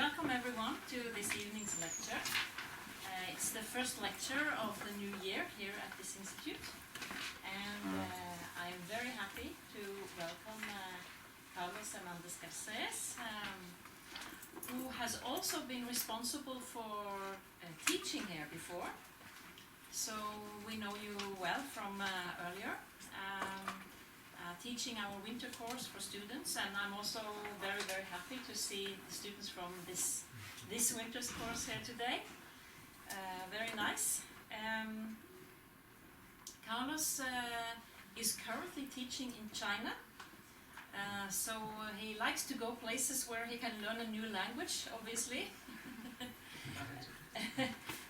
Welcome everyone to this evening's lecture. It's the first lecture of the new year here at this institute, and I'm very happy to welcome Hernandez Garces, who has also been responsible for teaching here before. So we know you well from earlier. Teaching our winter course for students, and I'm also very, very happy to see the students from this winter's course here today. Very nice. Carlos is currently teaching in China, so he likes to go places where he can learn a new language, obviously.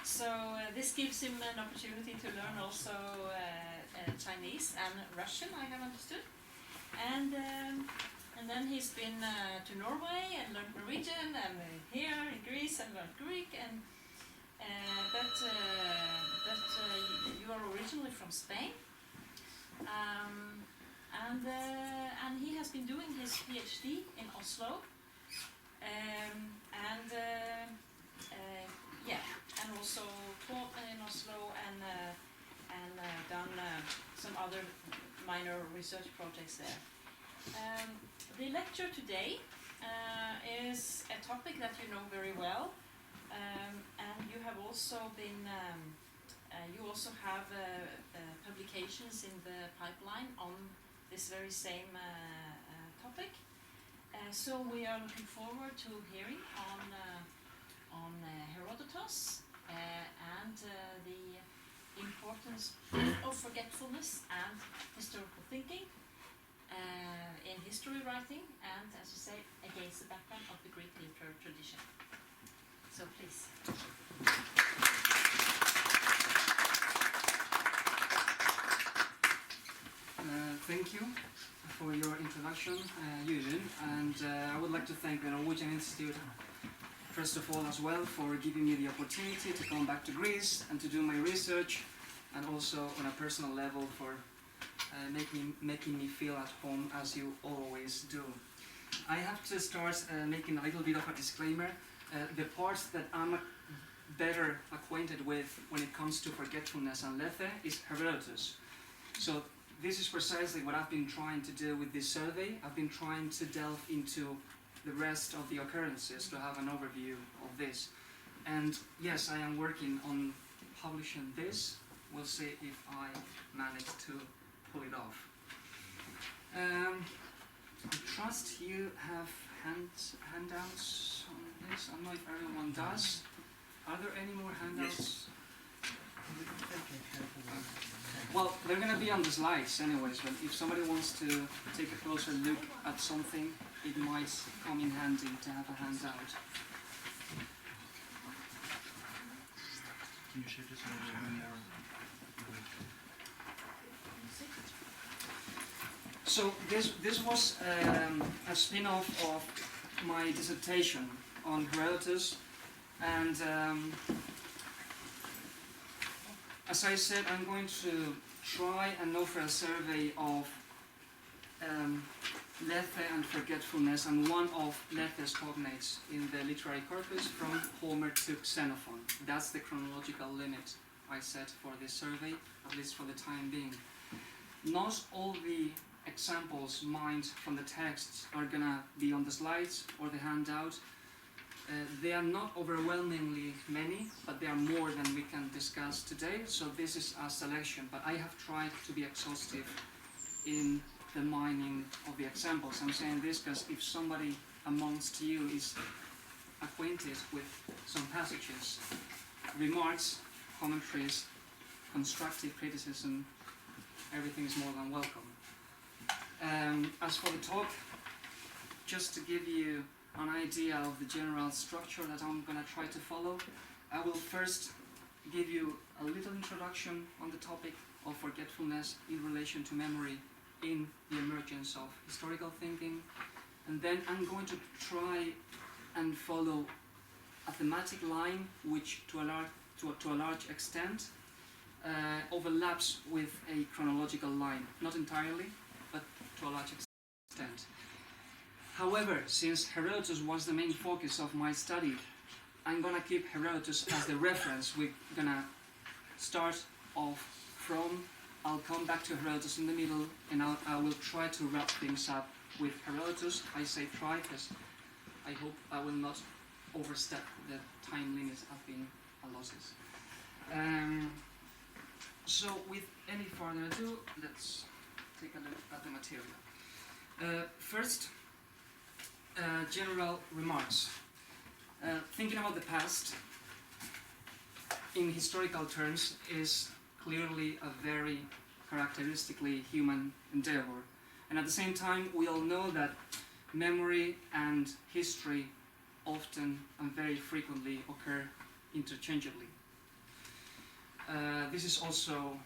So this gives him an opportunity to learn also Chinese and Russian, I have understood. And then he's been to Norway and learned Norwegian, and here in Greece and learned Greek. And but you are originally from Spain, and he has been doing his PhD in Oslo, and also taught in Oslo and done some other minor research projects there. The lecture today is a topic that you know very well, and you have also been you also have publications in the pipeline on this very same topic. So we are looking forward to hearing on Herodotus and the importance of forgetfulness and historical thinking in history writing, and, as you say, against the background of the Greek literary tradition. So please. Thank you for your introduction, Eugene, and I would like to thank the Norwegian Institute first of all as well for giving me the opportunity to come back to Greece and to do my research, and also on a personal level for making me feel at home, as you always do. I have to start making a little bit of a disclaimer. The parts that I'm better acquainted with when it comes to forgetfulness and lethe is Herodotus. So this is precisely what I've been trying to do with this survey. I've been trying to delve into the rest of the occurrences to have an overview of this. And yes, I am working on publishing this. We'll see if I manage to pull it off. I trust you have handouts on this. I don't know if everyone does. Are there any more handouts? Yes. Well, they're going to be on the slides anyways, but if somebody wants to take a closer look at something, it might come in handy to have a handout. Can you show just a little bit more? So this was a spin-off of my dissertation on Herodotus, and as I said, I'm going to try and offer a survey of lethe and forgetfulness, and one of lethe's cognates in the literary corpus from Homer to Xenophon. That's the chronological limit I set for this survey, at least for the time being. Not all the examples mined from the texts are gonna be on the slides or the handout. They are not overwhelmingly many, but they are more than we can discuss today, so this is a selection. But I have tried to be exhaustive in the mining of the examples. I'm saying this because if somebody amongst you is acquainted with some passages, remarks, commentaries, constructive criticism, everything is more than welcome. As for the talk, just to give you an idea of the general structure that I'm going to try to follow, I will first give you a little introduction on the topic of forgetfulness in relation to memory in the emergence of historical thinking, and then I'm going to try and follow a thematic line which to a large extent overlaps with a chronological line, not entirely, but to a large extent. However, since Herodotus was the main focus of my study, I'm gonna keep Herodotus as the reference. We're gonna start off from, I'll come back to Herodotus in the middle, and I will try to wrap things up with Herodotus. I say try because I hope I will not overstep the time limit I've been allotted. So with any further ado, let's take a look at the material. First, general remarks. Thinking about the past in historical terms is clearly a very characteristically human endeavor. And at the same time, we all know that memory and history often and very frequently occur interchangeably. This is also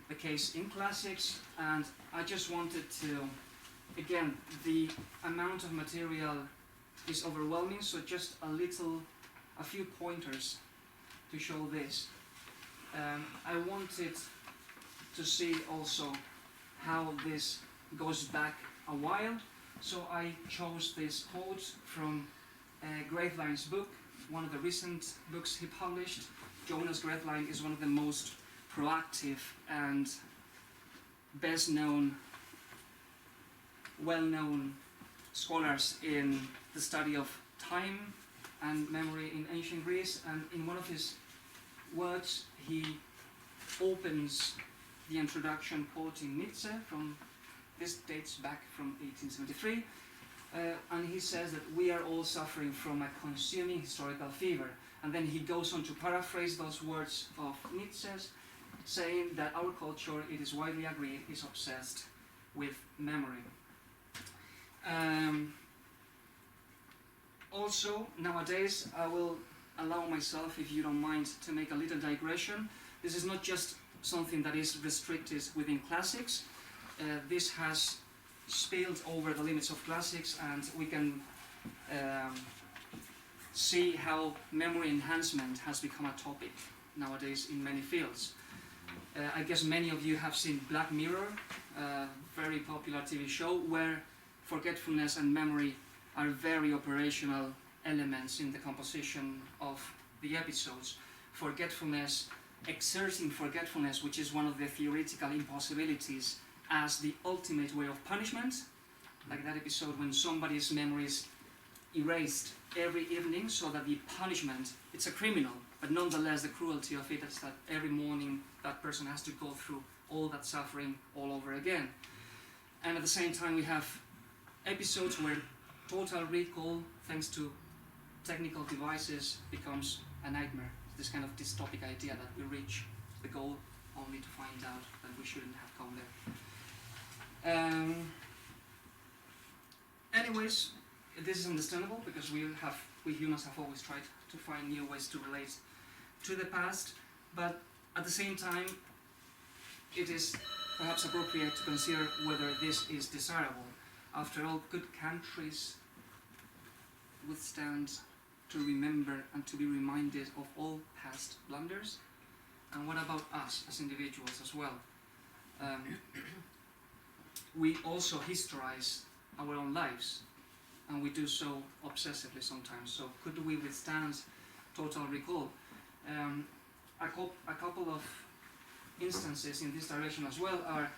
the case in classics, and I just wanted to, again, the amount of material is overwhelming, so just a few pointers to show this. I wanted to see also how this goes back a while, so I chose this quote from Graveline's book, one of the recent books he published. Jonas Graveline is one of the most proactive and best known, well-known scholars in the study of time and memory in ancient Greece, and in one of his words he opens the introduction quoting Nietzsche from, this dates back from 1873, and he says that we are all suffering from a consuming historical fever, and then he goes on to paraphrase those words of Nietzsche's, saying that our culture, it is widely agreed, is obsessed with memory. Also, nowadays, I will allow myself, if you don't mind, to make a little digression. This is not just something that is restricted within classics. This has spilled over the limits of classics, and we can see how memory enhancement has become a topic nowadays in many fields. I guess many of you have seen Black Mirror, a very popular TV show where forgetfulness and memory are very operational elements in the composition of the episodes. Forgetfulness, exerting forgetfulness, which is one of the theoretical impossibilities, as the ultimate way of punishment, like that episode when somebody's memory is erased every evening so that the punishment, it's a criminal, but nonetheless the cruelty of it is that every morning that person has to go through all that suffering all over again. And at the same time we have episodes where total recall, thanks to technical devices, becomes a nightmare. This kind of dystopic idea that we reach the goal only to find out that we shouldn't have come there. Anyways, this is understandable because we humans have always tried to find new ways to relate to the past, but at the same time it is perhaps appropriate to consider whether this is desirable. After all, could countries withstand to remember and to be reminded of all past blunders? And what about us as individuals as well? We also historize our own lives, and we do so obsessively sometimes. So could we withstand total recall? A couple of instances in this direction as well are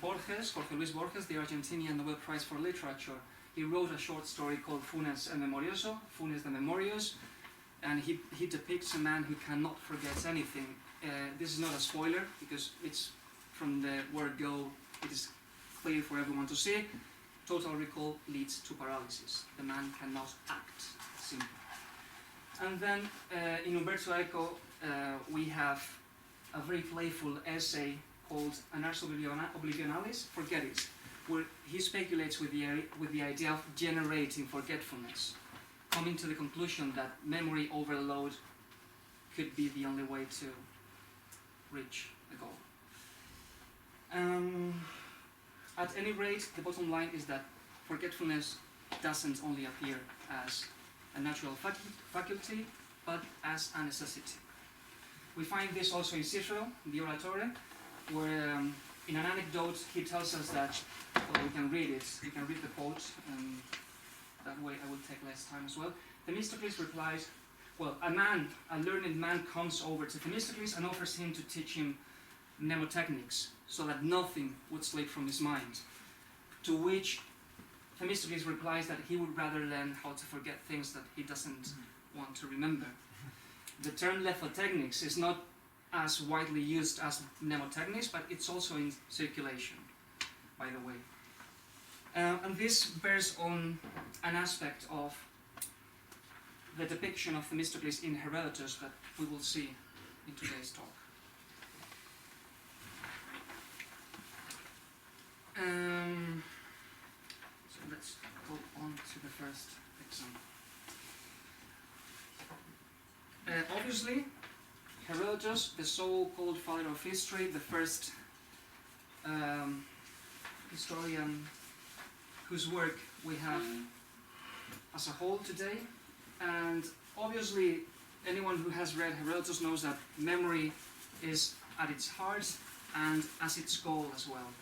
Borges, Jorge Luis Borges, the Argentinian Nobel Prize for Literature. He wrote a short story called Funes el Memorioso, Funes the Memorious, and he depicts a man who cannot forget anything. This is not a spoiler because it's from the word go, it is clear for everyone to see. Total recall leads to paralysis. The man cannot act, simply. And then in Umberto Eco we have a very playful essay called An Ars Oblivionalis, Forget It, where he speculates with the idea of generating forgetfulness, coming to the conclusion that memory overload could be the only way to reach the goal. At any rate, the bottom line is that forgetfulness doesn't only appear as a natural faculty, but as a necessity. We find this also in Cicero, the Oratore, where in an anecdote, he tells us that, well, we can read it, we can read the quote, and that way I will take less time as well. Themistocles replied, well, a learned man comes over to Themistocles and offers him to teach him mnemotechnics, so that nothing would slip from his mind. To which Themistocles replies that he would rather learn how to forget things that he doesn't want to remember. The term lethotechnics is not as widely used as mnemotechnics, but it's also in circulation, by the way. And this bears on an aspect of the depiction of Themistocles in Herodotus that we will see in today's talk. So let's go on to the first example. Obviously, Herodotus, the so-called father of history, the first historian whose work we have as a whole today, and obviously anyone who has read Herodotus knows that memory is at its heart and as its goal as well.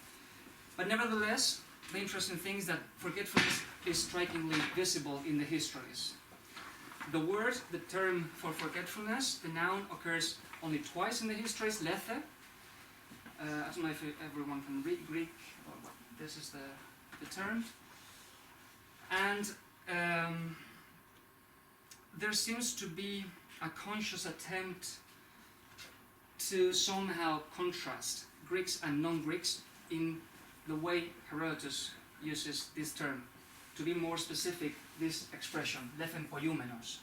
But nevertheless, the interesting thing is that forgetfulness is strikingly visible in the histories. The word, the term for forgetfulness, the noun, occurs only twice in the histories, lethe. I don't know if everyone can read Greek, or this is the term. And there seems to be a conscious attempt to somehow contrast Greeks and non-Greeks in the way Herodotus uses this term. To be more specific, this expression, lethen poioumenos.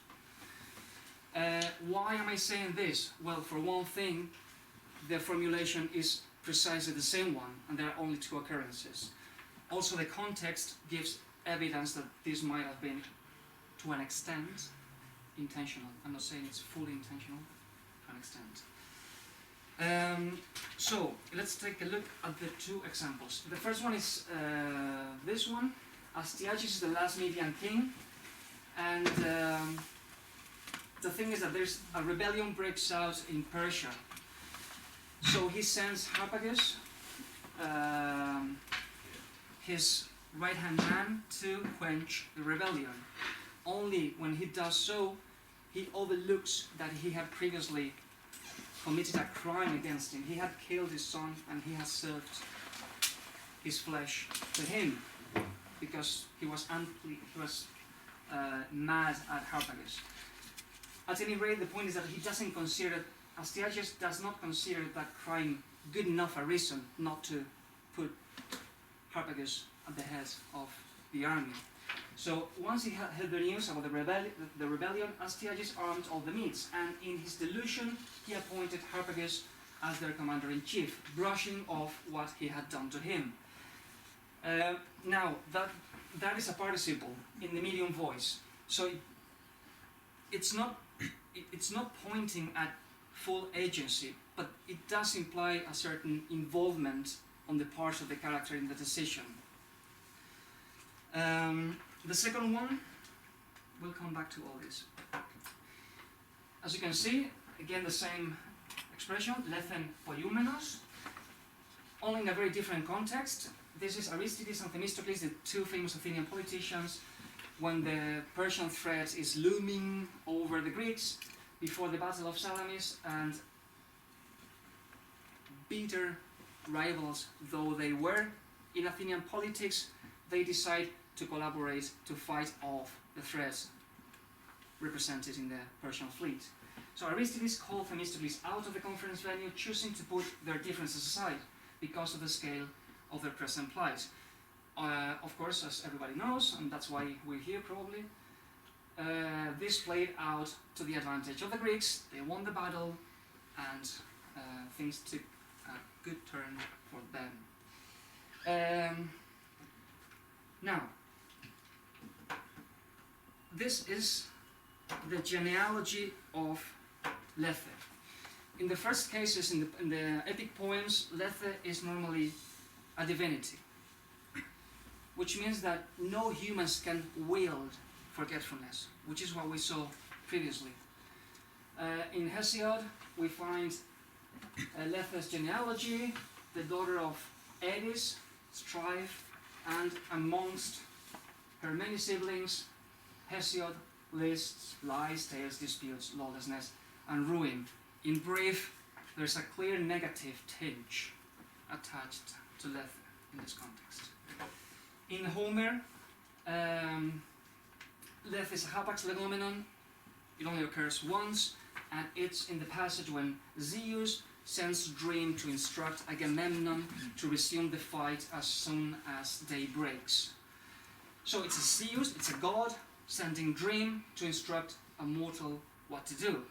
Why am I saying this? Well, for one thing, the formulation is precisely the same one, and there are only two occurrences. Also, the context gives evidence that this might have been, to an extent, intentional. I'm not saying it's fully intentional, to an extent. So, let's take a look at the two examples. The first one is this one. Astyages is the last Median king, and the thing is that there's a rebellion breaks out in Persia. So he sends Harpagus, his right-hand man, to quench the rebellion. Only when he does so, he overlooks that he had previously committed a crime against him. He had killed his son, and he had served his flesh to him, because he was mad at Harpagus. At any rate, the point is that he doesn't consider, Astyages does not consider that crime good enough a reason not to put Harpagus at the head of the army. So once he had heard the news about the rebellion, Astyages armed all the Medes, and in his delusion he appointed Harpagus as their commander-in-chief, brushing off what he had done to him. Now, that is a participle in the medium voice, so it's not pointing at full agency, but it does imply a certain involvement on the part of the character in the decision. The second one, we'll come back to all this. As you can see, again the same expression, lethen poioumenos, only in a very different context. This is Aristides and Themistocles, the two famous Athenian politicians, when the Persian threat is looming over the Greeks before the Battle of Salamis, and bitter rivals though they were in Athenian politics, they decide to collaborate to fight off the threats represented in the Persian fleet. So Aristides called Themistocles out of the conference venue, choosing to put their differences aside because of the scale of their present plight. Of course, as everybody knows, and that's why we're here probably, this played out to the advantage of the Greeks. They won the battle, and things took a good turn for them. Now, this is the genealogy of Lethe. In the first cases, in the epic poems, Lethe is normally a divinity, which means that no humans can wield forgetfulness, which is what we saw previously. In Hesiod, we find Lethe's genealogy, the daughter of eddies, strife, and amongst her many siblings, Hesiod lists lies, tales, disputes, lawlessness, and ruin. In brief, there's a clear negative tinge attached to Lethe in this context. In Homer, Lethe is a hapax legomenon. It only occurs once, and it's in the passage when Zeus sends Dream to instruct Agamemnon to resume the fight as soon as day breaks. So it's a Zeus, it's a god, sending Dream to instruct a mortal what to do.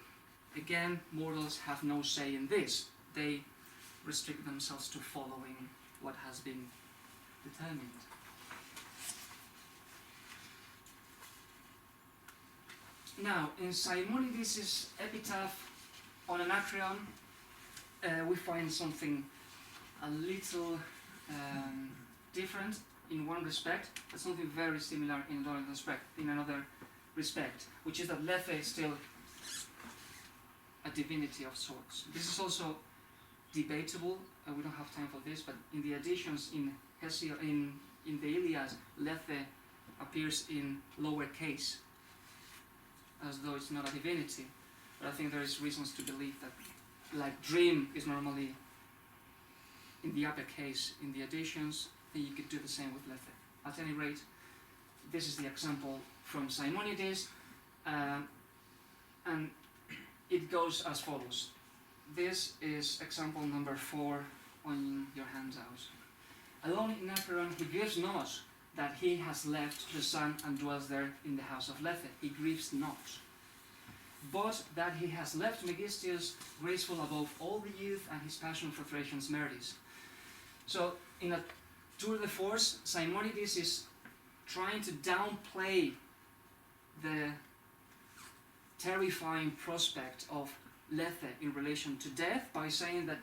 Again, mortals have no say in this. They restrict themselves to following what has been determined. Now, in Simonides' epitaph on Anacreon, we find something a little different in one respect, but something very similar in another respect, which is that Lethe is still a divinity of sorts. This is also debatable. We don't have time for this, but in the editions in Hesiod, in the Iliad, Lethe appears in lower case, as though it's not a divinity. But I think there is reasons to believe that, like Dream is normally in the upper case in the editions, then you could do the same with Lethe. At any rate, this is the example from Simonides, and it goes as follows. This is example number 4 on your handout. Alone in Acheron, he grieves not that he has left the sun and dwells there in the house of Lethe. He grieves not. But that he has left Megistius graceful above all the youth and his passion for Thracian's Meredith. So, in a tour de force, Simonides is trying to downplay the terrifying prospect of Lethe in relation to death by saying that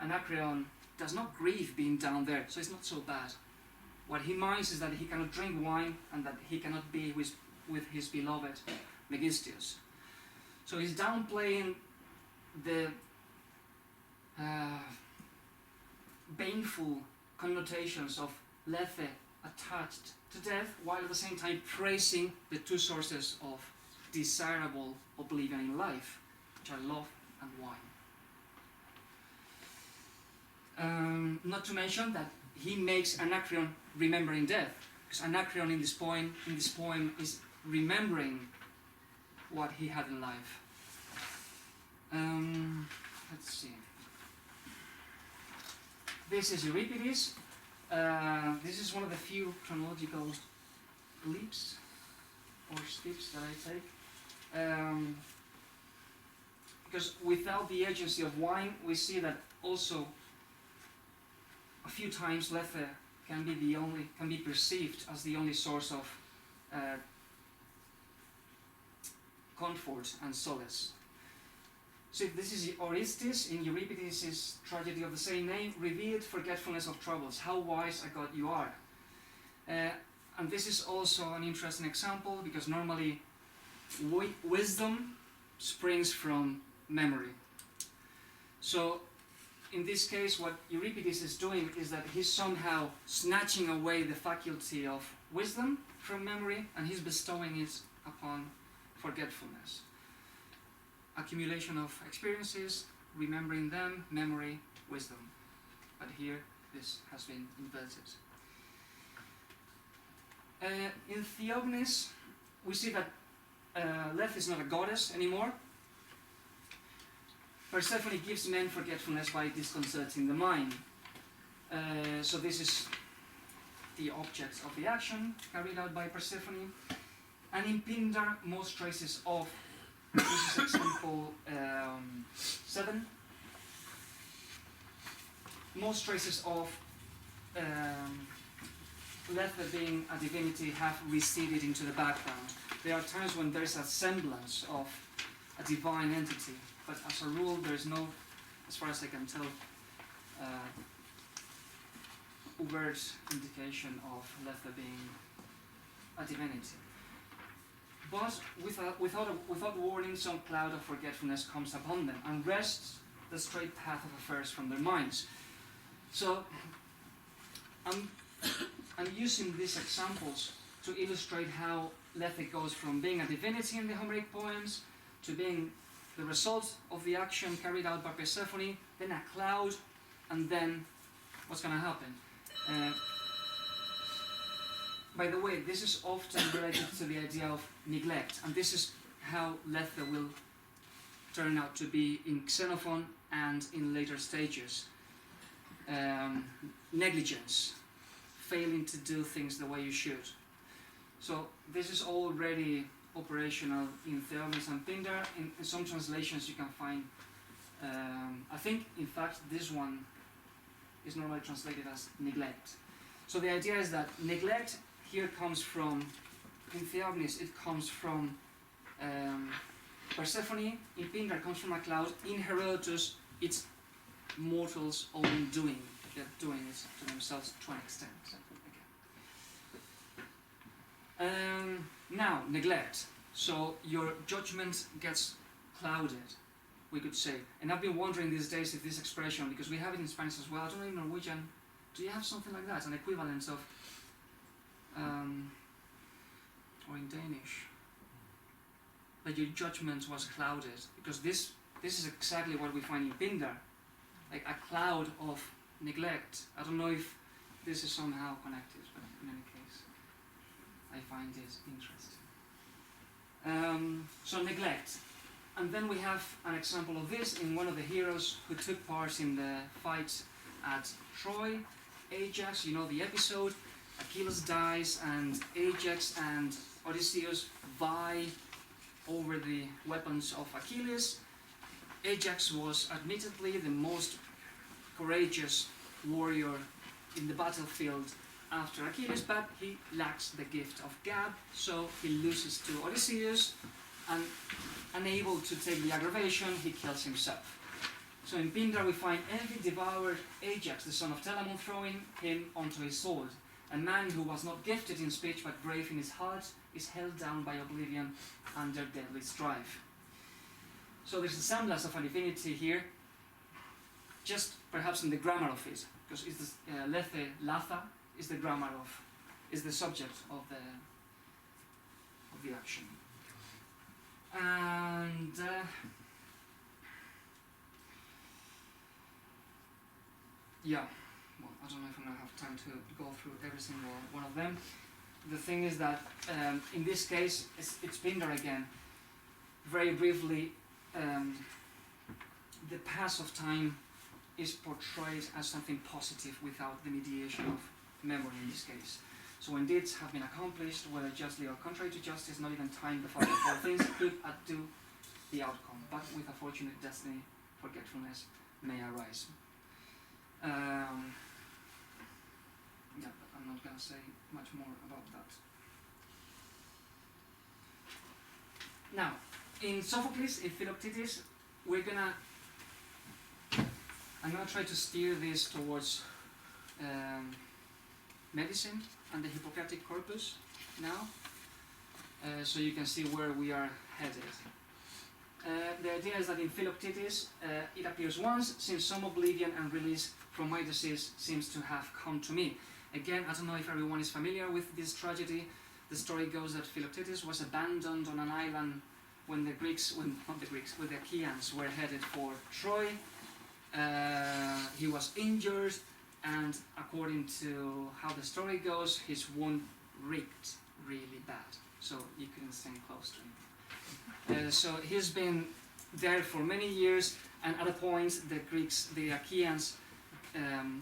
Anacreon does not grieve being down there, so it's not so bad. What he minds is that he cannot drink wine and that he cannot be with his beloved Megistius. So he's downplaying the baneful connotations of Lethe attached to death, while at the same time praising the two sources of desirable oblivion in life, which are love and wine. Not to mention that he makes Anacreon remembering death, because Anacreon in this poem is remembering what he had in life. Let's see. This is Euripides. This is one of the few chronological leaps or steps that I take. Because without the agency of wine, we see that also a few times Lethe can be perceived as the only source of comfort and solace. So this is Orestes in Euripides' tragedy of the same name, revealed forgetfulness of troubles, how wise a god you are. And this is also an interesting example, because normally wisdom springs from memory. So in this case, what Euripides is doing is that he's somehow snatching away the faculty of wisdom from memory, and he's bestowing it upon forgetfulness. Accumulation of experiences, remembering them, memory, wisdom. But here, this has been inverted. In Theognis, we see that Lethe is not a goddess anymore. Persephone gives men forgetfulness by disconcerting the mind. So this is the object of the action carried out by Persephone. And in Pindar, most traces of, this is example 7, most traces of Lethe being a divinity have receded into the background. There are times when there is a semblance of a divine entity, but as a rule there is no, as far as I can tell, overt indication of Lethe being a divinity. But without warning, some cloud of forgetfulness comes upon them and wrests the straight path of affairs from their minds. So I'm using these examples to illustrate how Lethe goes from being a divinity in the Homeric poems to being the result of the action carried out by Persephone, then a cloud, and then what's going to happen. By the way, this is often related to the idea of neglect, and this is how Lethe will turn out to be in Xenophon and in later stages. Negligence, failing to do things the way you should. So this is already operational in Theognis and Pindar. In some translations you can find, I think in fact this one is normally translated as neglect. So the idea is that neglect here comes from, in Theognis it comes from Persephone, in Pindar comes from a cloud, in Herodotus it's mortals' own doing. They're doing it to themselves to an extent. Now, neglect. So your judgment gets clouded, we could say. And I've been wondering these days if this expression, because we have it in Spanish as well, I don't know in Norwegian, do you have something like that, an equivalent of, or in Danish, that your judgment was clouded? Because this is exactly what we find in Pindar, like a cloud of neglect. I don't know if this is somehow connected, but in any case, I find it interesting. So neglect. And then we have an example of this in one of the heroes who took part in the fight at Troy, Ajax, you know the episode. Achilles dies and Ajax and Odysseus vie over the weapons of Achilles. Ajax was admittedly the most courageous warrior in the battlefield after Achilles, but he lacks the gift of gab, so he loses to Odysseus, and unable to take the aggravation, he kills himself. So in Pindar we find envy devoured Ajax, the son of Telamon, throwing him onto his sword. A man who was not gifted in speech but brave in his heart is held down by oblivion under deadly strife. So there's a semblance of a divinity here, just perhaps in the grammar of it, because it's this, Lethe, Latha, is the grammar of, is the subject of the action. And yeah, well, I don't know if I'm going to have time to go through every single one of them. The thing is that in this case, it's Pindar again. Very briefly, the pass of time is portrayed as something positive without the mediation of memory in this case. So when deeds have been accomplished, whether justly or contrary to justice, not even time, the father of all things, could undo the outcome, but with a fortunate destiny, forgetfulness may arise. Yeah, but I'm not going to say much more about that. Now, in Sophocles, in Philoctetes, I'm gonna try to steer this towards medicine and the Hippocratic corpus now, so you can see where we are headed. The idea is that in Philoctetes it appears once, since some oblivion and release from my disease seems to have come to me. Again, I don't know if everyone is familiar with this tragedy. The story goes that Philoctetes was abandoned on an island when the Achaeans were headed for Troy. He was injured, and according to how the story goes, his wound reeked really bad, so you couldn't stand close to him. So he's been there for many years, and at a point the Achaeans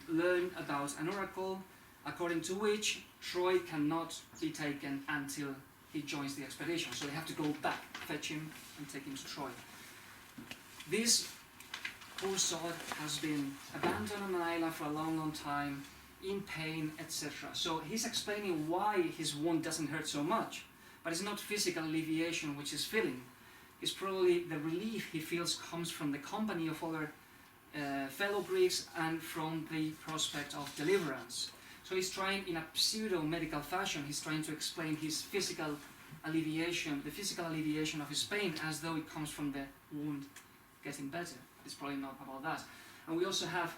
learn about an oracle according to which Troy cannot be taken until he joins the expedition. So they have to go back, fetch him, and take him to Troy. This poor soul has been abandoned on an island for a long, long time, in pain, etc. So he's explaining why his wound doesn't hurt so much, but it's not physical alleviation which he's feeling. It's probably the relief he feels comes from the company of other fellow Greeks and from the prospect of deliverance. So he's trying, in a pseudo-medical fashion, he's trying to explain his physical alleviation, the physical alleviation of his pain, as though it comes from the wound getting better. It's probably not about that. And we also have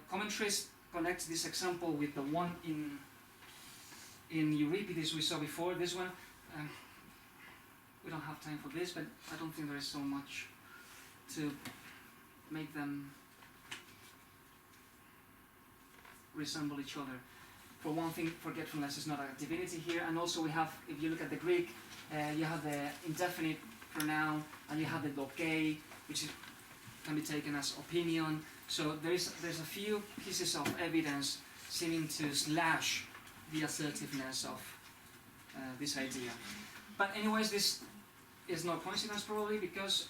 Commentaries connect this example with the one in Euripides we saw before. This one, we don't have time for this, but I don't think there is so much to make them resemble each other. For one thing, forgetfulness is not a divinity here, and also we have, if you look at the Greek, you have the indefinite pronoun, and you have the doke, which can be taken as opinion. So there's a few pieces of evidence seeming to slash the assertiveness of this idea. But anyways, this is no coincidence probably, because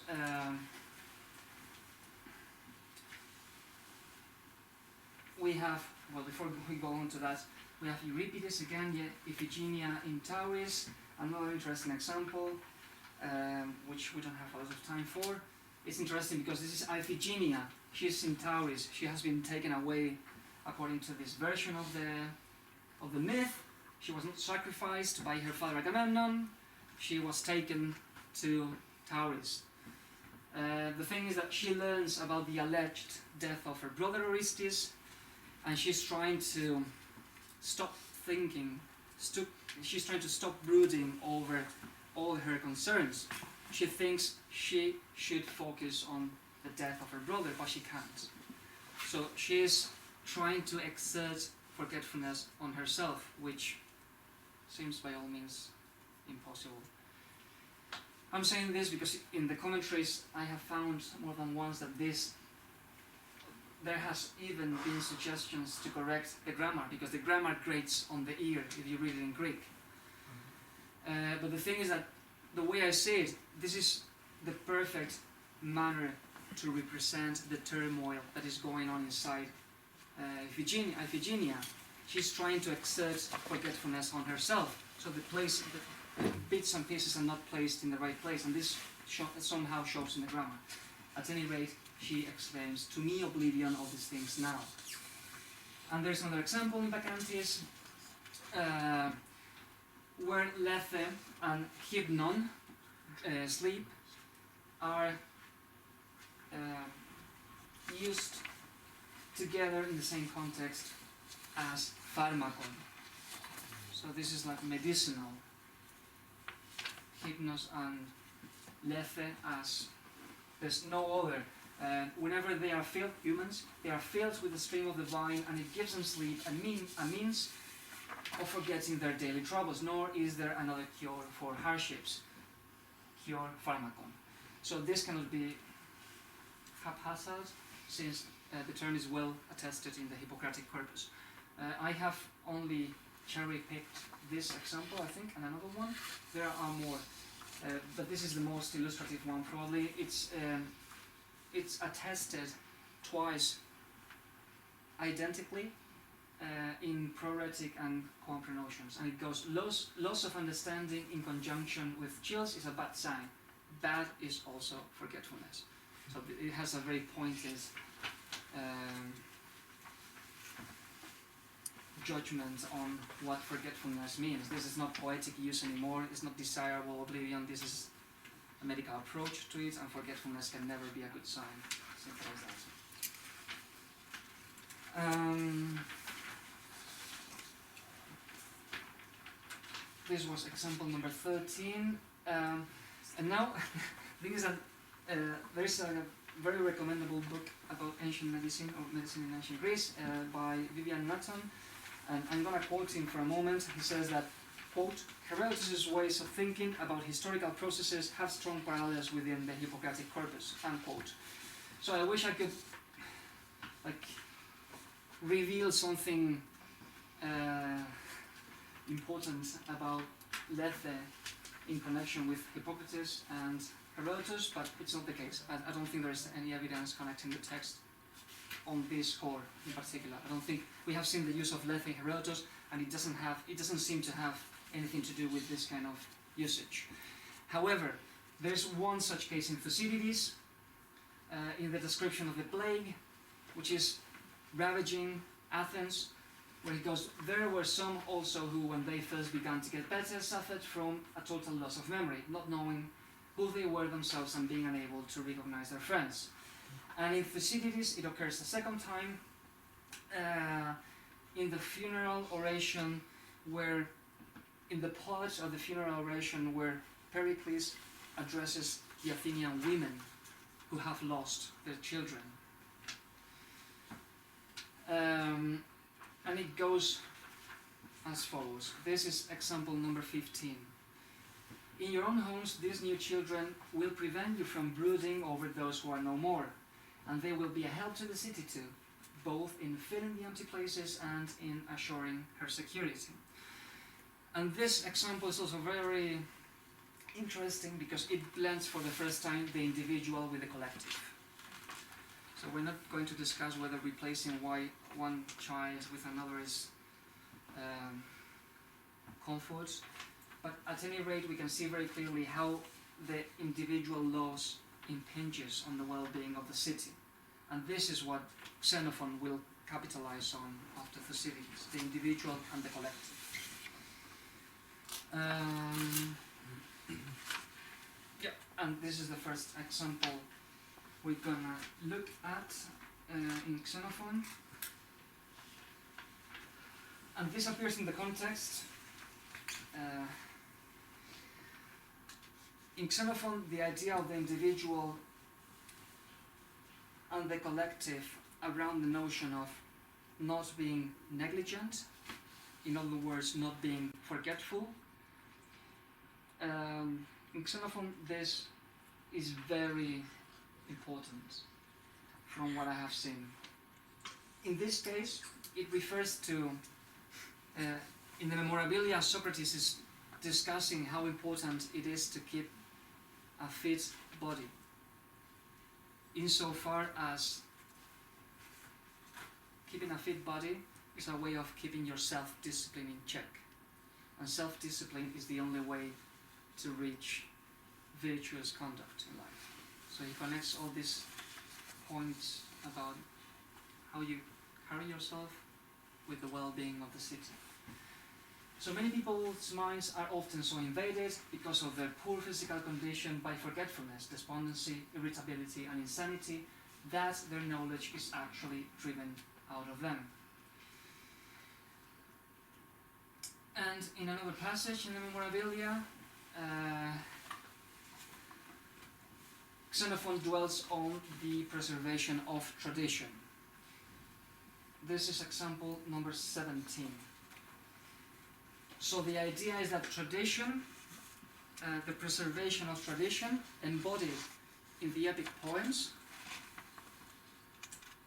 we have, well, before we go on to that, we have Euripides again, Iphigenia in Tauris, another interesting example, which we don't have a lot of time for. It's interesting because this is Iphigenia. She's in Tauris. She has been taken away according to this version of the myth. She was not sacrificed by her father Agamemnon. She was taken to Tauris. The thing is that she learns about the alleged death of her brother Orestes, and she's trying to stop thinking. She's trying to stop brooding over all her concerns. She thinks she should focus on the death of her brother, but she can't. So she is trying to exert forgetfulness on herself, which seems by all means impossible. I'm saying this because in the commentaries I have found more than once that there has even been suggestions to correct the grammar, because the grammar grates on the ear if you read it in Greek. But the thing is that the way I say it, this is the perfect manner to represent the turmoil that is going on inside Iphigenia. She's trying to exert forgetfulness on herself, so the bits and pieces are not placed in the right place, and this somehow shows in the grammar. At any rate, she exclaims, "To me oblivion of these things now." And there's another example in Bacchantes, where Lethe and Hypnon, sleep, are used together in the same context as pharmakon. So this is like medicinal. Hypnos and Lethe as there's no other. Whenever they are filled, humans, they are filled with the stream of the vine, and it gives them sleep, a means of forgetting their daily troubles, nor is there another cure for hardships. Cure pharmakon. So this cannot be haphazard, since the term is well attested in the Hippocratic corpus. I have only cherry-picked this example, I think, and another one. There are more, but this is the most illustrative one probably. It's attested twice identically in proretic and quamper notions, and it goes: loss of understanding in conjunction with chills is a bad sign. Bad is also forgetfulness. So it has a very pointed judgment on what forgetfulness means. This is not poetic use anymore. It's not desirable oblivion. This is a medical approach to it, and forgetfulness can never be a good sign. Simple as that. This was example number 13. And now, the thing is that there is a very recommendable book about ancient medicine, or medicine in ancient Greece, by Vivian Nathan, and I'm going to quote him for a moment. He says that, quote, "Herodotus' ways of thinking about historical processes have strong parallels within the Hippocratic corpus," unquote. So I wish I could reveal something important about Lethe in connection with Hippocrates and Herodotus, but it's not the case. I don't think there is any evidence connecting the text on this core in particular. I don't think we have seen the use of Lethe in Herodotus, and it doesn't seem to have anything to do with this kind of usage. However, there's one such case in Thucydides, in the description of the plague, which is ravaging Athens, where he goes, "There were some also who, when they first began to get better, suffered from a total loss of memory, not knowing who they were themselves and being unable to recognize their friends." And in Thucydides it occurs a second time, in the funeral oration where, in the part of the funeral oration where Pericles addresses the Athenian women who have lost their children. And it goes as follows. This is example number 15. In your own homes, these new children will prevent you from brooding over those who are no more, and they will be a help to the city too, both in filling the empty places and in assuring her security. And this example is also very interesting because it blends for the first time the individual with the collective. So we're not going to discuss whether replacing one child with another is comfort, but at any rate we can see very clearly how the individual loss impinges on the well-being of the city. And this is what Xenophon will capitalize on after Thucydides, the individual and the collective. Yeah, and this is the first example we're gonna look at in Xenophon. And this appears in the context. In Xenophon, the idea of the individual and the collective around the notion of not being negligent, in other words, not being forgetful. In Xenophon, this is very important from what I have seen. In this case, it refers to, in the Memorabilia, Socrates is discussing how important it is to keep a fit body, insofar as keeping a fit body is a way of keeping your self-discipline in check. And self-discipline is the only way to reach virtuous conduct in life. So he connects all these points about how you carry yourself with the well-being of the city. So many people's minds are often so invaded because of their poor physical condition by forgetfulness, despondency, irritability and insanity that their knowledge is actually driven out of them. And in another passage in the Memorabilia, Xenophon dwells on the preservation of tradition. This is example number 17. So the idea is that tradition, the preservation of tradition embodied in the epic poems,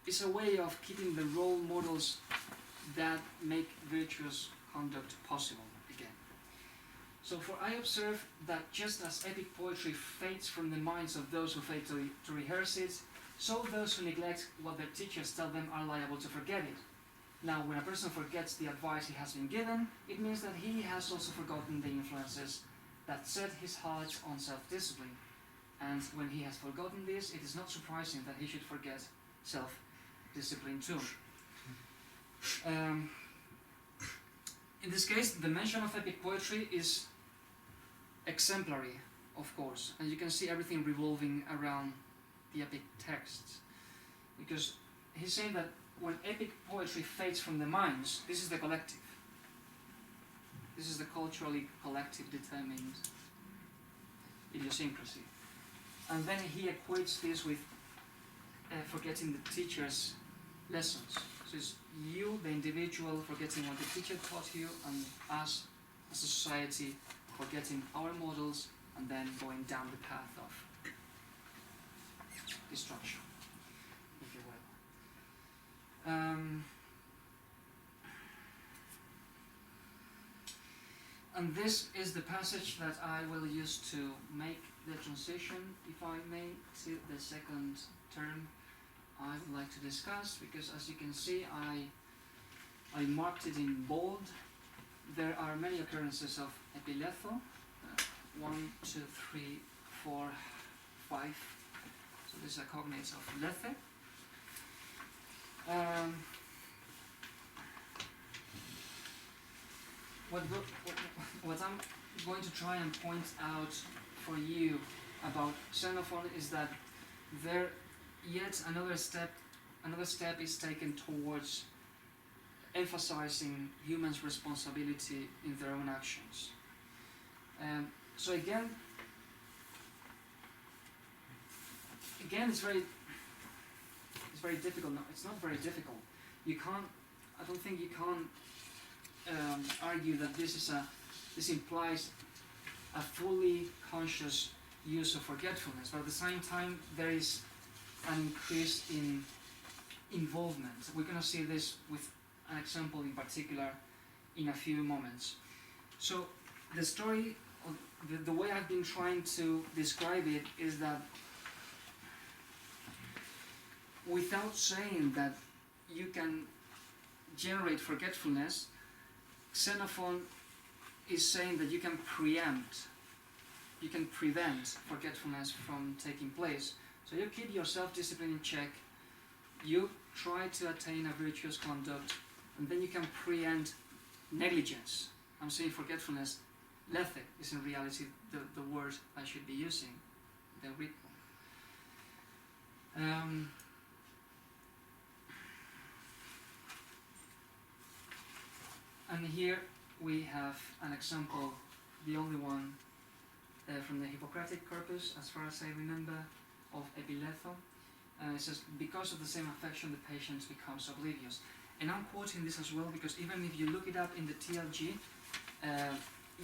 is a way of keeping the role models that make virtuous conduct possible again. So for I observe that just as epic poetry fades from the minds of those who fail to rehearse it, so those who neglect what their teachers tell them are liable to forget it. Now, when a person forgets the advice he has been given, it means that he has also forgotten the influences that set his heart on self-discipline. And when he has forgotten this, it is not surprising that he should forget self-discipline too. In this case, the mention of epic poetry is exemplary, of course, and you can see everything revolving around the epic texts. Because he's saying that when epic poetry fades from the minds, this is the collective. This is the culturally collective determined idiosyncrasy. And then he equates this with forgetting the teacher's lessons. So it's you, the individual, forgetting what the teacher taught you, and us, as a society, forgetting our models, and then going down the path of destruction, if you will. And this is the passage that I will use to make the transition, if I may, to the second term I would like to discuss, because as you can see, I marked it in bold. There are many occurrences of epiletho, 1, 2, 3, 4, 5. So this is a cognates of lethe. What I'm going to try and point out for you about Xenophon is that there yet another step is taken towards emphasizing humans' responsibility in their own actions. So again, it's very difficult. No, it's not very difficult. I don't think you can't argue that this implies a fully conscious use of forgetfulness, but at the same time there is an increase in involvement. We're going to see this with an example in particular in a few moments. So the story, the way I've been trying to describe it is that without saying that you can generate forgetfulness, Xenophon is saying that you can prevent forgetfulness from taking place. So you keep your self-discipline in check, you try to attain a virtuous conduct, and then you can preempt negligence. I'm saying forgetfulness. Lethe is in reality the word I should be using, the Greek one. And here we have an example, the only one from the Hippocratic corpus, as far as I remember, of epiletho. It says, because of the same affection the patient becomes oblivious. And I'm quoting this as well because even if you look it up in the TLG,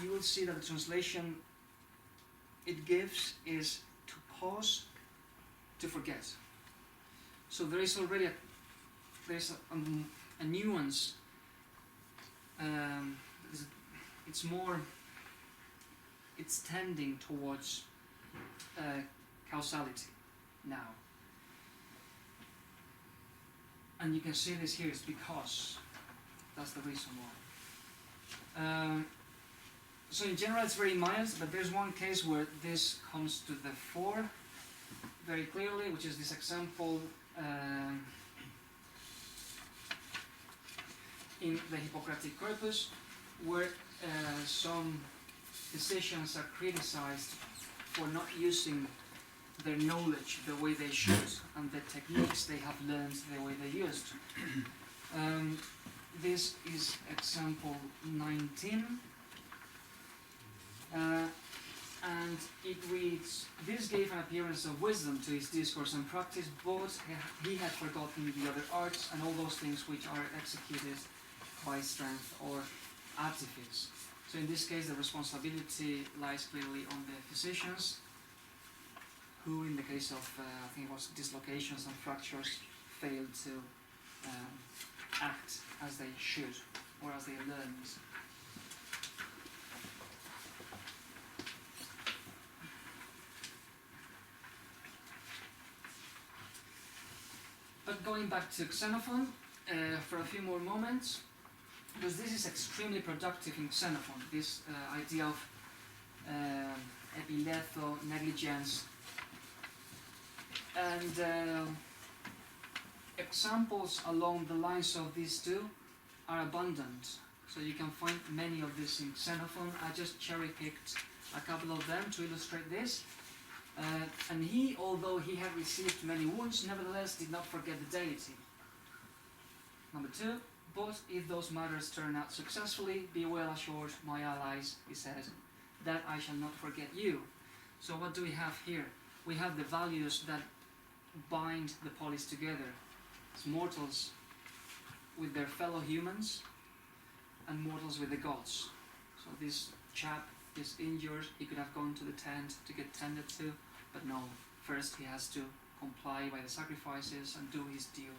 you will see that the translation it gives is to pause, to forget. So there is already a nuance. It's tending towards causality now. And you can see this here, it's because. That's the reason why. So in general it's very mild, but there's one case where this comes to the fore very clearly, which is this example in the Hippocratic corpus, where some physicians are criticized for not using their knowledge the way they should and the techniques they have learned the way they used. This is example 19, and it reads, this gave an appearance of wisdom to his discourse and practice, but he had forgotten the other arts and all those things which are executed by strength or artifice. So in this case the responsibility lies clearly on the physicians, who in the case of I think it was dislocations and fractures failed to act as they should or as they learned. But going back to Xenophon for a few more moments, because this is extremely productive in Xenophon, this idea of epiletho, negligence, and examples along the lines of these two are abundant. So you can find many of these in Xenophon. I just cherry-picked a couple of them to illustrate this. And he, although he had received many wounds, nevertheless did not forget the deity. Number 2, but if those matters turn out successfully, be well assured, my allies, he said, that I shall not forget you. So what do we have here? We have the values that bind the polis together. It's mortals with their fellow humans and mortals with the gods. So this chap is injured, he could have gone to the tent to get tended to, but no, first he has to comply by the sacrifices and do his due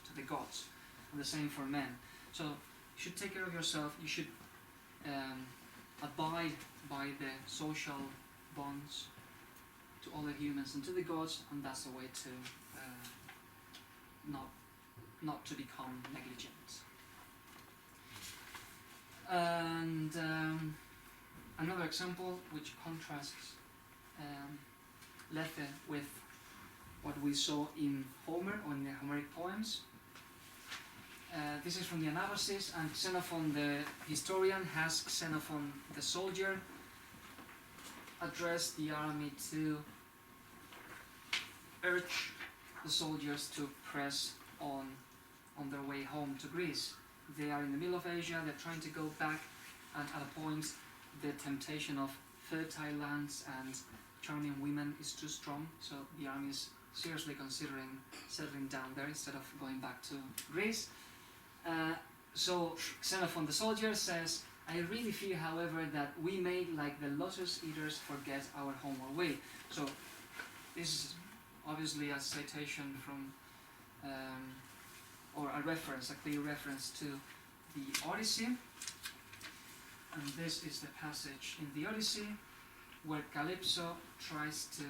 to the gods. And the same for men. So you should take care of yourself, you should abide by the social bonds to other humans and to the gods, and that's the way to not to become negligent. And another example which contrasts Lethe with what we saw in Homer or in the Homeric poems. This is from the Anabasis, and Xenophon the historian has Xenophon the soldier address the army to urge the soldiers to press on their way home to Greece. they are in the middle of Asia, they're trying to go back, and at a point the temptation of fertile lands and charming women is too strong, so the army is seriously considering settling down there instead of going back to Greece. So Xenophon the soldier says, I really fear, however, that we may, like the lotus eaters, forget our homeward way. So this is obviously a citation from, or a reference, a clear reference to the Odyssey. And this is the passage in the Odyssey where Calypso tries to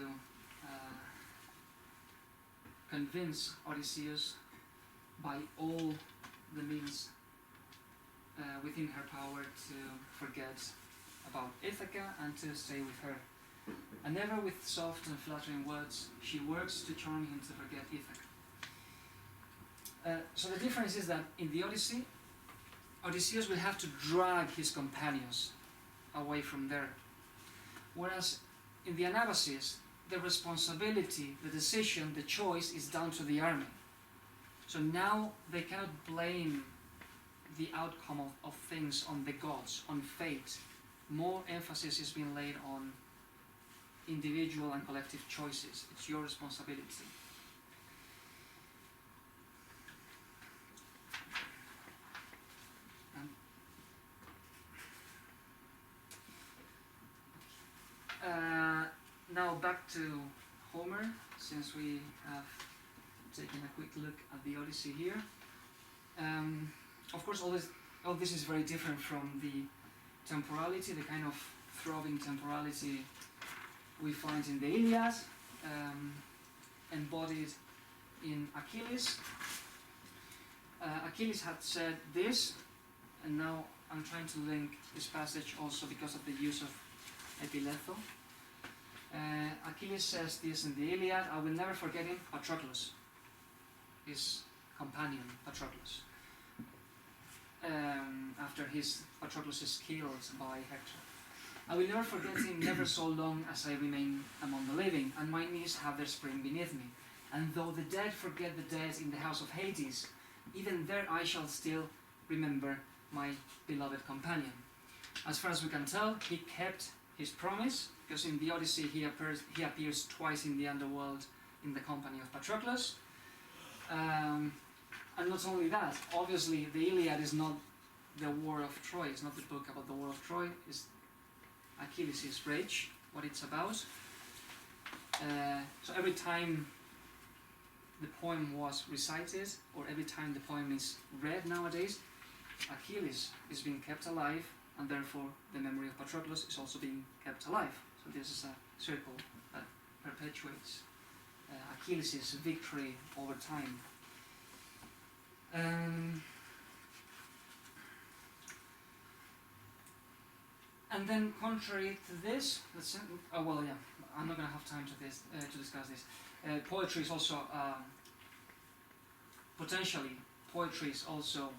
convince Odysseus by all the means within her power to forget about Ithaca and to stay with her. And never with soft and flattering words, she works to charm him to forget Ithaca. So the difference is that in the Odyssey, Odysseus will have to drag his companions away from there. Whereas in the Anabasis, the responsibility, the decision, the choice is down to the army. So now they cannot blame the outcome of things on the gods, on fate. More emphasis is being laid on individual and collective choices. It's your responsibility. Now back to Homer, since we have taken a quick look at the Odyssey here. Of course, all this is very different from the temporality, the kind of throbbing temporality we find in the Iliad, embodied in Achilles. Achilles had said this, and now I'm trying to link this passage also because of the use of epiletho. Achilles says this in the Iliad, I will never forget him, Patroclus, his companion, Patroclus. After Patroclus is killed by Hector. I will never forget him, never so long as I remain among the living, and my knees have their spring beneath me. And though the dead forget the dead in the house of Hades, even there I shall still remember my beloved companion. As far as we can tell, he kept his promise, because in the Odyssey he appears twice in the underworld in the company of Patroclus. And not only that, obviously the Iliad is not the War of Troy, it's not the book about the War of Troy, it's Achilles' rage, what it's about. So every time the poem was recited, or every time the poem is read nowadays, Achilles is being kept alive, and therefore the memory of Patroclus is also being kept alive. So this is a circle that perpetuates Achilles' victory over time. And then, contrary to this, I'm not going to have time to discuss this. Poetry is also potentially poetry is also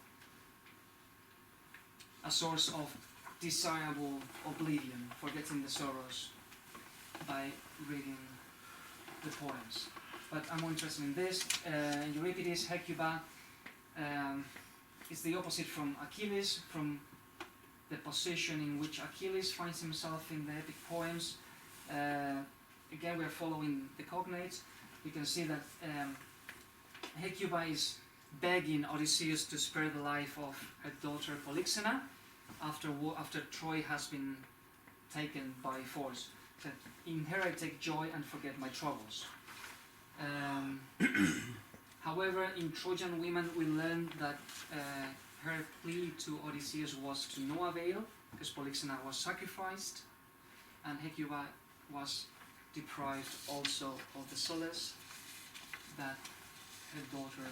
a source of desirable oblivion, forgetting the sorrows by reading the poems. But I'm more interested in this. Euripides Hecuba is the opposite from Achilles, from the position in which Achilles finds himself in the epic poems. Again, we are following the cognates. You can see that Hecuba is begging Odysseus to spare the life of her daughter Polyxena after Troy has been taken by force. That in her I take joy and forget my troubles. However, in Trojan Women we learn that her plea to Odysseus was to no avail, because Polyxena was sacrificed, and Hecuba was deprived also of the solace that her daughter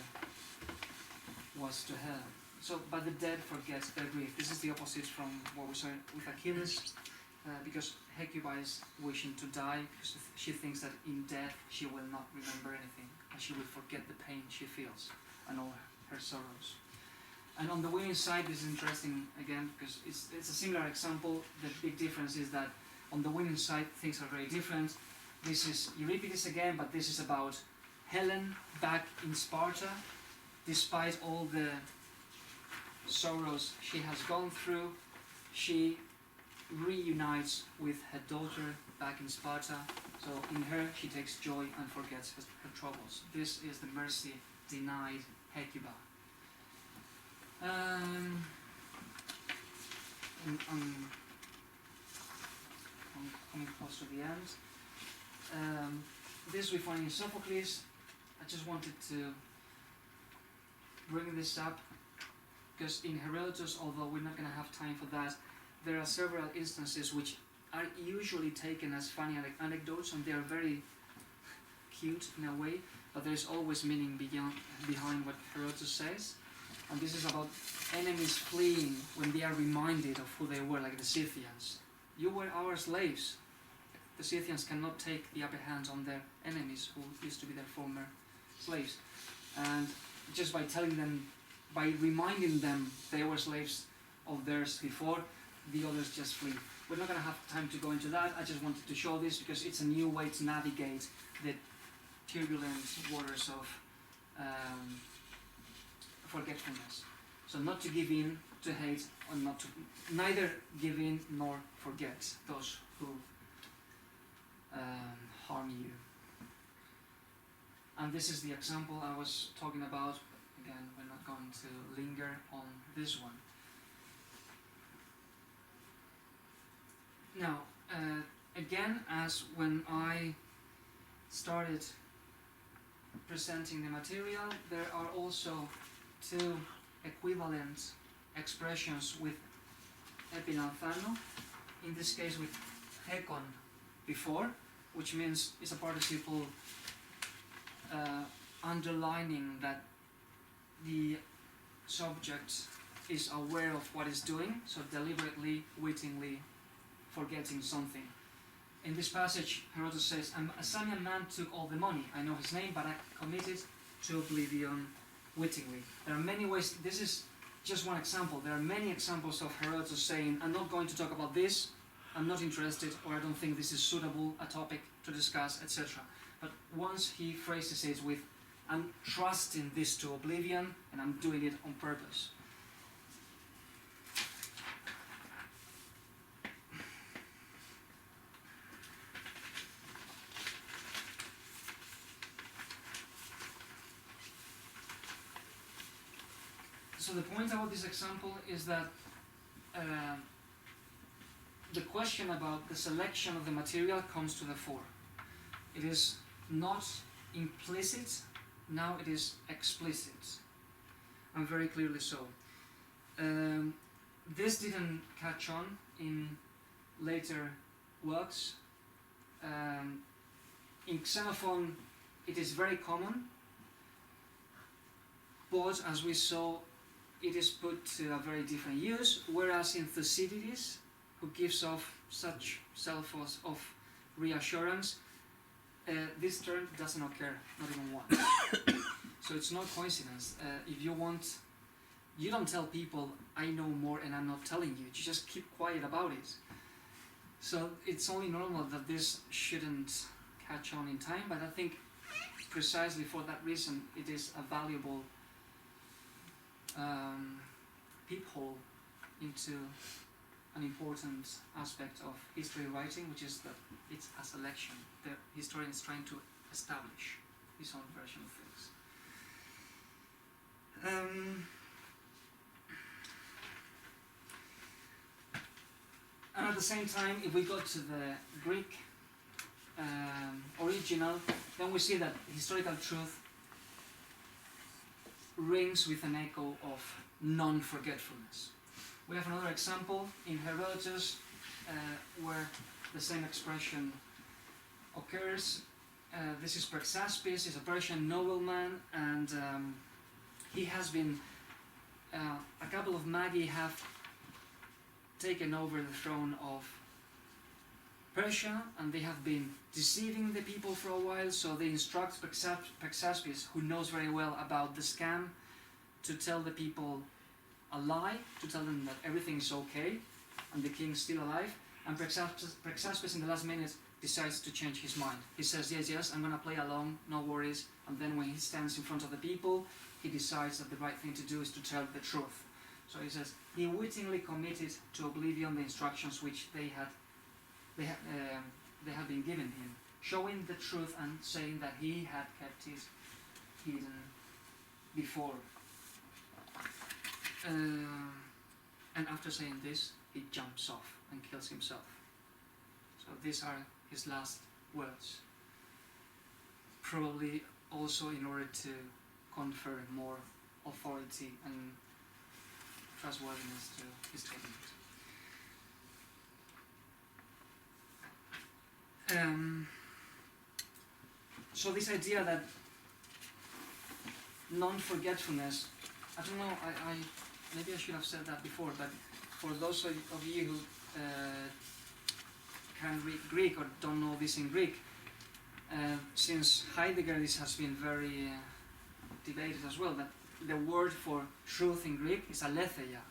was to her. So, but the dead forget their grief. This is the opposite from what we saw with Achilles, because Hecuba is wishing to die, because she thinks that in death she will not remember anything, and she will forget the pain she feels and all her sorrows. And on the women's side, this is interesting again, because it's a similar example. The big difference is that on the women's side, things are very different. This is Euripides again, but this is about Helen back in Sparta, despite all the sorrows she has gone through, she reunites with her daughter back in Sparta. So in her she takes joy and forgets her troubles. This is the mercy denied Hecuba. I'm coming close to the end. This we find in Sophocles. I just wanted to bring this up because in Herodotus, although we're not going to have time for that, there are several instances which are usually taken as funny anecdotes, and they are very cute in a way, but there is always meaning behind what Herodotus says. And this is about enemies fleeing when they are reminded of who they were, like the Scythians. You were our slaves. The Scythians cannot take the upper hand on their enemies who used to be their former slaves. And just by telling them, by reminding them they were slaves of theirs before, the others just flee. We're not going to have time to go into that. I just wanted to show this because it's a new way to navigate the turbulent waters of forgetfulness. So not to give in to hate, or not to neither give in nor forget those who harm you. And this is the example I was talking about. Again, we're not going to linger on this one. Now, again, as when I started presenting the material, there are also two equivalent expressions with epilanthano, in this case with hekon before, which means it's a participle underlining that the subject is aware of what it's doing, so deliberately, wittingly forgetting something. In this passage, Herodotus says, a Samian man took all the money. I know his name, but I committed to oblivion wittingly. There are many ways. This is just one example. There are many examples of Herodotus saying, I'm not going to talk about this, I'm not interested, or I don't think this is suitable a topic to discuss, etc. But once he phrases it with, I'm trusting this to oblivion, and I'm doing it on purpose. So the point about this example is that the question about the selection of the material comes to the fore. It is not implicit, now it is explicit, and very clearly so. This didn't catch on in later works. In Xenophon it is very common, but as we saw, it is put to a very different use, whereas in Thucydides, who gives off such self of reassurance, this term doesn't occur, not even once. So it's not coincidence. If you want, you don't tell people, I know more and I'm not telling you, you just keep quiet about it. So it's only normal that this shouldn't catch on in time, but I think precisely for that reason it is a valuable peephole into an important aspect of history writing, which is that it's a selection. The historian is trying to establish his own version of things. And at the same time, if we go to the Greek original, then we see that historical truth rings with an echo of non-forgetfulness. We have another example in Herodotus where the same expression occurs. This is Prexaspes, he's a Persian nobleman, and he has been, a couple of Magi have taken over the throne of Persia, and they have been deceiving the people for a while, so they instruct Prexaspes, who knows very well about the scam, to tell the people a lie, to tell them that everything is okay and the king is still alive. And Prexaspes in the last minute decides to change his mind. He says, yes, I'm going to play along, no worries. And then when he stands in front of the people, he decides that the right thing to do is to tell the truth. So he says, he wittingly committed to oblivion the instructions which they had been given him, showing the truth and saying that he had kept it hidden before. And after saying this, he jumps off and kills himself. So these are his last words. Probably also in order to confer more authority and trustworthiness to his statement. So this idea that non-forgetfulness, I don't know, maybe I should have said that before, but for those of you who can read Greek or don't know this in Greek, since Heidegger this has been very debated as well, that the word for truth in Greek is aletheia,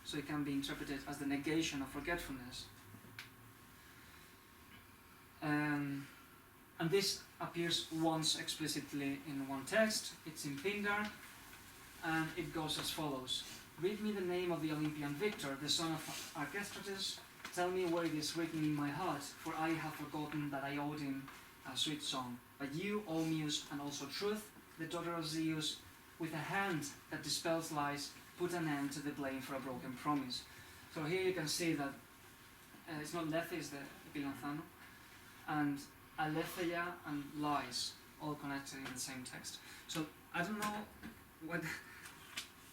so it can be interpreted as the negation of forgetfulness. And this appears once explicitly in one text. It's in Pindar, and it goes as follows. Read me the name of the Olympian victor, the son of Archestratus. Tell me where it is written in my heart, for I have forgotten that I owed him a sweet song. But you, O Muse, and also Truth, the daughter of Zeus, with a hand that dispels lies, put an end to the blame for a broken promise. So here you can see that it's not lethe, it's the epilanthano, and aletheia and lies, all connected in the same text. So I don't know what,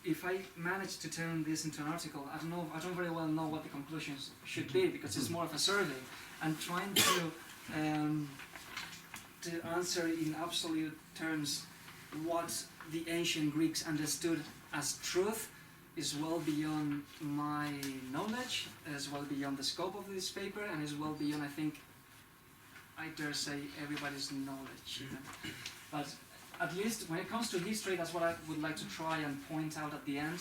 if I manage to turn this into an article, I don't very well know what the conclusions should be, because it's more of a survey, and trying to answer in absolute terms what the ancient Greeks understood as truth is well beyond my knowledge, is well beyond the scope of this paper, and is well beyond, I think, I dare say, everybody's knowledge even. But at least when it comes to history, that's what I would like to try and point out at the end,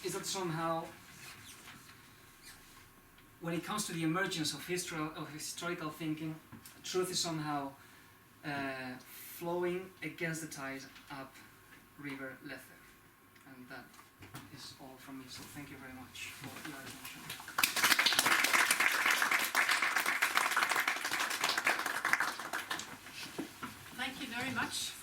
is that somehow, when it comes to the emergence of historical thinking, truth is somehow flowing against the tide up River Lethe. And that is all from me, so thank you very much for your attention. Thank you very much.